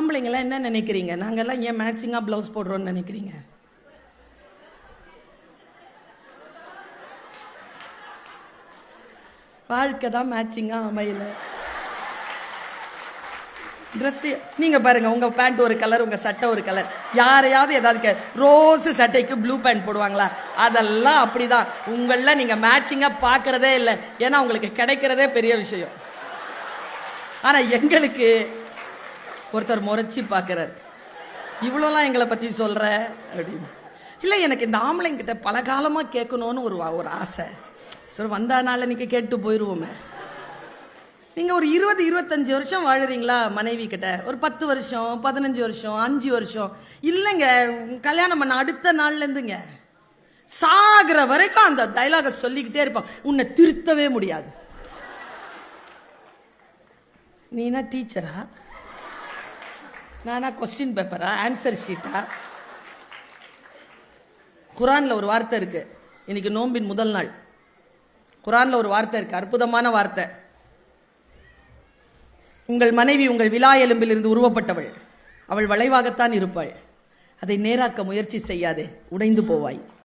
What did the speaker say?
ஆம்பளைங்கெல்லாம் என்ன நினைக்கிறீங்க? நாங்கெல்லாம் ஏன் மேட்சிங்காக ப்ளவுஸ் போடுறோன்னு நினைக்கிறீங்க? வாழ்க்கை தான் மேட்சிங்காக அமையல. ட்ரெஸ்ஸு நீங்கள் பாருங்கள், உங்கள் பேண்ட் ஒரு கலர், உங்கள் சட்டை ஒரு கலர். யாரையாவது ஏதாவது ரோஸு சட்டைக்கு ப்ளூ பேண்ட் போடுவாங்களா? அதெல்லாம் அப்படி தான். உங்களில் நீங்கள் மேட்சிங்காக பார்க்குறதே இல்லை. ஏன்னா உங்களுக்கு கிடைக்கிறதே பெரிய விஷயம். ஆனால் எங்களுக்கு ஒருத்தர் முறைச்சி பார்க்குறாரு, இவ்வளோலாம் எங்களை பற்றி சொல்கிற அப்படின்னு. இல்லை, எனக்கு இந்த ஆம்பளைங்கிட்ட பல காலமாக கேட்கணுன்னு ஒரு ஆசை. சரி, வந்தனால இன்றைக்கி கேட்டு போயிடுவோமே. நீங்கள் ஒரு 20-25 வருஷம் வாழுறீங்களா மனைவி கிட்ட? ஒரு 10 வருஷம், 15 வருஷம், 5 வருஷம் இல்லைங்க. கல்யாணம் பண்ண அடுத்த நாள்லேருந்துங்க சாகிற வரைக்கும் அந்த டைலாக சொல்லிக்கிட்டே இருப்பான். உன்னை திருத்தவே முடியாது. நீனா டீச்சரா? நானா கொஸ்டின் பேப்பரா? ஆன்சர் ஷீட்டா? குரானில் ஒரு வார்த்தை இருக்கு. இன்னைக்கு நோம்பின் முதல் நாள். குரானில் ஒரு வார்த்தை இருக்கு, அற்புதமான வார்த்தை. உங்கள் மனைவி உங்கள் விலா எலும்பிலிருந்து உருவப்பட்டவள். அவள் வளைவாகத்தான் இருப்பாள். அதை நேராக்க முயற்சி செய்யாதே, உடைந்து போவாய்.